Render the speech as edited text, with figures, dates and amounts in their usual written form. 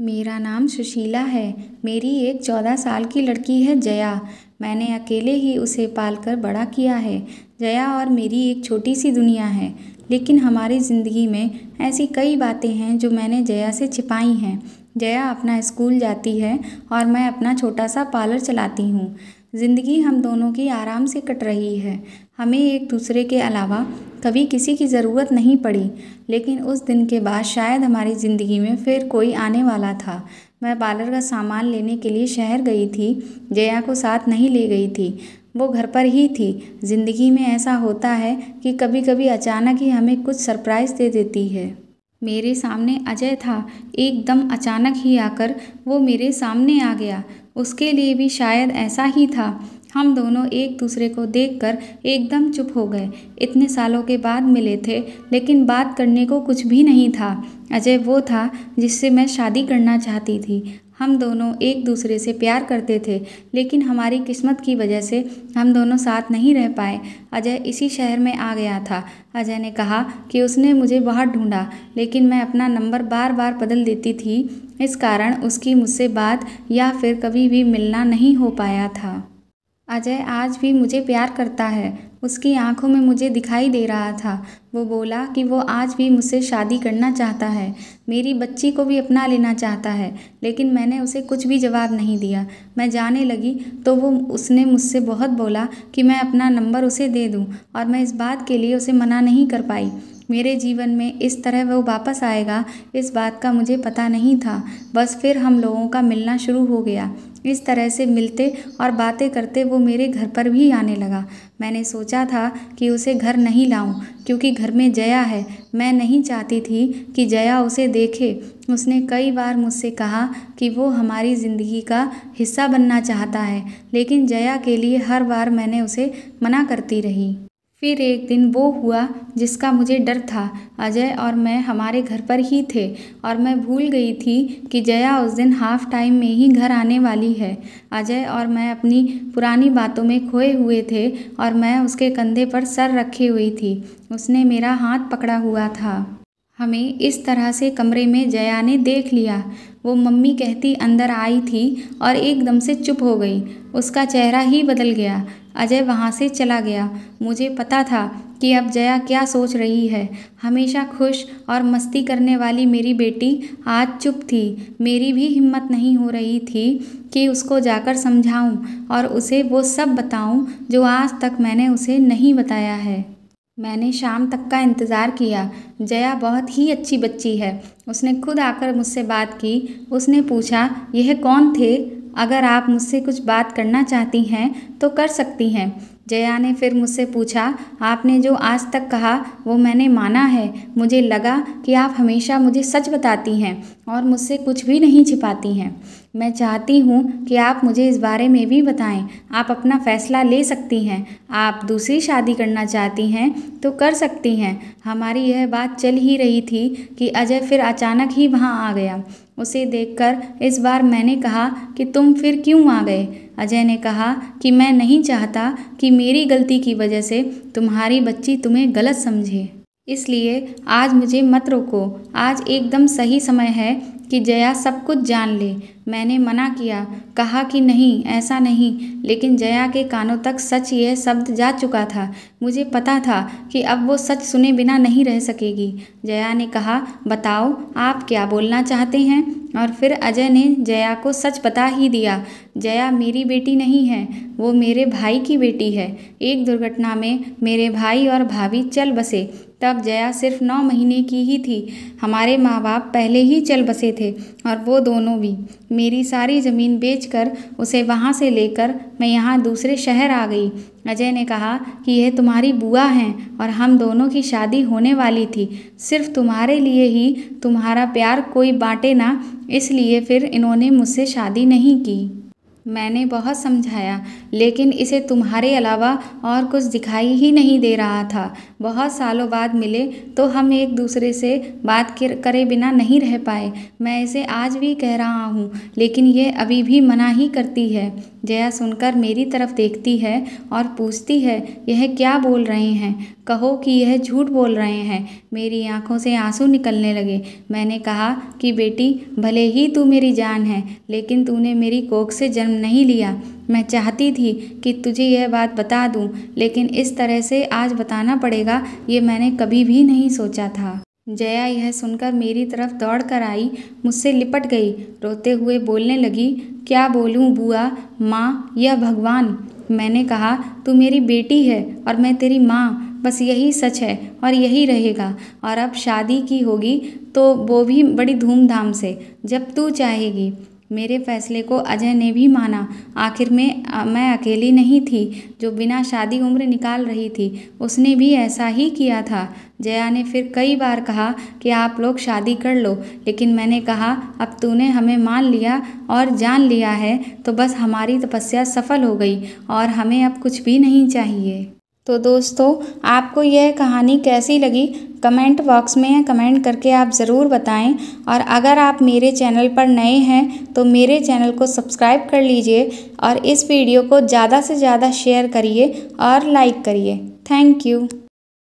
मेरा नाम सुशीला है। मेरी एक 14 साल की लड़की है जया। मैंने अकेले ही उसे पालकर बड़ा किया है। जया और मेरी एक छोटी सी दुनिया है, लेकिन हमारी ज़िंदगी में ऐसी कई बातें हैं जो मैंने जया से छिपाई हैं। जया अपना स्कूल जाती है और मैं अपना छोटा सा पार्लर चलाती हूँ। ज़िंदगी हम दोनों की आराम से कट रही है। हमें एक दूसरे के अलावा कभी किसी की ज़रूरत नहीं पड़ी, लेकिन उस दिन के बाद शायद हमारी ज़िंदगी में फिर कोई आने वाला था। मैं पार्लर का सामान लेने के लिए शहर गई थी। जया को साथ नहीं ले गई थी, वो घर पर ही थी। ज़िंदगी में ऐसा होता है कि कभी कभी अचानक ही हमें कुछ सरप्राइज़ दे देती है। मेरे सामने अजय था। एकदम अचानक ही आकर वो मेरे सामने आ गया। उसके लिए भी शायद ऐसा ही था। हम दोनों एक दूसरे को देखकर एकदम चुप हो गए। इतने सालों के बाद मिले थे, लेकिन बात करने को कुछ भी नहीं था। अजय वो था जिससे मैं शादी करना चाहती थी। हम दोनों एक दूसरे से प्यार करते थे, लेकिन हमारी किस्मत की वजह से हम दोनों साथ नहीं रह पाए। अजय इसी शहर में आ गया था। अजय ने कहा कि उसने मुझे बहुत ढूंढा, लेकिन मैं अपना नंबर बार बार बदल देती थी। इस कारण उसकी मुझसे बात या फिर कभी भी मिलना नहीं हो पाया था। अजय आज भी मुझे प्यार करता है। उसकी आंखों में मुझे दिखाई दे रहा था। वो बोला कि वो आज भी मुझसे शादी करना चाहता है, मेरी बच्ची को भी अपना लेना चाहता है, लेकिन मैंने उसे कुछ भी जवाब नहीं दिया। मैं जाने लगी तो उसने मुझसे बहुत बोला कि मैं अपना नंबर उसे दे दूं, और मैं इस बात के लिए उसे मना नहीं कर पाई। मेरे जीवन में इस तरह वो वापस आएगा, इस बात का मुझे पता नहीं था। बस फिर हम लोगों का मिलना शुरू हो गया। इस तरह से मिलते और बातें करते वो मेरे घर पर भी आने लगा। मैंने सोचा था कि उसे घर नहीं लाऊं, क्योंकि घर में जया है। मैं नहीं चाहती थी कि जया उसे देखे। उसने कई बार मुझसे कहा कि वो हमारी ज़िंदगी का हिस्सा बनना चाहता है, लेकिन जया के लिए हर बार मैंने उसे मना करती रही। फिर एक दिन वो हुआ जिसका मुझे डर था। अजय और मैं हमारे घर पर ही थे, और मैं भूल गई थी कि जया उस दिन हाफ टाइम में ही घर आने वाली है। अजय और मैं अपनी पुरानी बातों में खोए हुए थे, और मैं उसके कंधे पर सर रखे हुई थी। उसने मेरा हाथ पकड़ा हुआ था। हमें इस तरह से कमरे में जया ने देख लिया। वो मम्मी कहती अंदर आई थी और एकदम से चुप हो गई। उसका चेहरा ही बदल गया। अजय वहाँ से चला गया। मुझे पता था कि अब जया क्या सोच रही है। हमेशा खुश और मस्ती करने वाली मेरी बेटी आज चुप थी। मेरी भी हिम्मत नहीं हो रही थी कि उसको जाकर समझाऊं और उसे वो सब बताऊं जो आज तक मैंने उसे नहीं बताया है। मैंने शाम तक का इंतज़ार किया। जया बहुत ही अच्छी बच्ची है। उसने खुद आकर मुझसे बात की। उसने पूछा, यह कौन थे? अगर आप मुझसे कुछ बात करना चाहती हैं तो कर सकती हैं। जया ने फिर मुझसे पूछा, आपने जो आज तक कहा वो मैंने माना है। मुझे लगा कि आप हमेशा मुझे सच बताती हैं और मुझसे कुछ भी नहीं छिपाती हैं। मैं चाहती हूँ कि आप मुझे इस बारे में भी बताएं। आप अपना फ़ैसला ले सकती हैं। आप दूसरी शादी करना चाहती हैं तो कर सकती हैं। हमारी यह बात चल ही रही थी कि अजय फिर अचानक ही वहाँ आ गया। उसे देखकर इस बार मैंने कहा कि तुम फिर क्यों आ गए? अजय ने कहा कि मैं नहीं चाहता कि मेरी गलती की वजह से तुम्हारी बच्ची तुम्हें गलत समझे, इसलिए आज मुझे मत रोको। आज एकदम सही समय है कि जया सब कुछ जान ले। मैंने मना किया, कहा कि नहीं, ऐसा नहीं, लेकिन जया के कानों तक सच यह शब्द जा चुका था। मुझे पता था कि अब वो सच सुने बिना नहीं रह सकेगी। जया ने कहा, बताओ आप क्या बोलना चाहते हैं? और फिर अजय ने जया को सच बता ही दिया। जया मेरी बेटी नहीं है, वो मेरे भाई की बेटी है। एक दुर्घटना में मेरे भाई और भाभी चल बसे, तब जया सिर्फ 9 महीने की ही थी। हमारे माँ बाप पहले ही चल बसे थे, और वो दोनों भी। मेरी सारी ज़मीन बेचकर उसे वहाँ से लेकर मैं यहाँ दूसरे शहर आ गई। अजय ने कहा कि यह तुम्हारी बुआ हैं और हम दोनों की शादी होने वाली थी। सिर्फ तुम्हारे लिए ही, तुम्हारा प्यार कोई बांटे ना, इसलिए फिर इन्होंने मुझसे शादी नहीं की। मैंने बहुत समझाया, लेकिन इसे तुम्हारे अलावा और कुछ दिखाई ही नहीं दे रहा था। बहुत सालों बाद मिले तो हम एक दूसरे से बात करे बिना नहीं रह पाए। मैं इसे आज भी कह रहा हूँ, लेकिन ये अभी भी मना ही करती है। जया सुनकर मेरी तरफ देखती है और पूछती है, यह क्या बोल रहे हैं? कहो कि यह झूठ बोल रहे हैं। मेरी आंखों से आंसू निकलने लगे। मैंने कहा कि बेटी, भले ही तू मेरी जान है, लेकिन तूने मेरी कोख से जन्म नहीं लिया। मैं चाहती थी कि तुझे यह बात बता दूं, लेकिन इस तरह से आज बताना पड़ेगा, ये मैंने कभी भी नहीं सोचा था। जया यह सुनकर मेरी तरफ दौड़ कर आई, मुझसे लिपट गई, रोते हुए बोलने लगी, क्या बोलूं बुआ, माँ या भगवान? मैंने कहा, तू मेरी बेटी है और मैं तेरी माँ, बस यही सच है और यही रहेगा। और अब शादी की होगी तो वो भी बड़ी धूमधाम से, जब तू चाहेगी। मेरे फैसले को अजय ने भी माना। आखिर में मैं अकेली नहीं थी जो बिना शादी उम्र निकाल रही थी, उसने भी ऐसा ही किया था। जया ने फिर कई बार कहा कि आप लोग शादी कर लो, लेकिन मैंने कहा, अब तूने हमें मान लिया और जान लिया है तो बस हमारी तपस्या सफल हो गई और हमें अब कुछ भी नहीं चाहिए। तो दोस्तों, आपको यह कहानी कैसी लगी कमेंट बॉक्स में कमेंट करके आप ज़रूर बताएं। और अगर आप मेरे चैनल पर नए हैं तो मेरे चैनल को सब्सक्राइब कर लीजिए और इस वीडियो को ज़्यादा से ज़्यादा शेयर करिए और लाइक करिए। Thank you.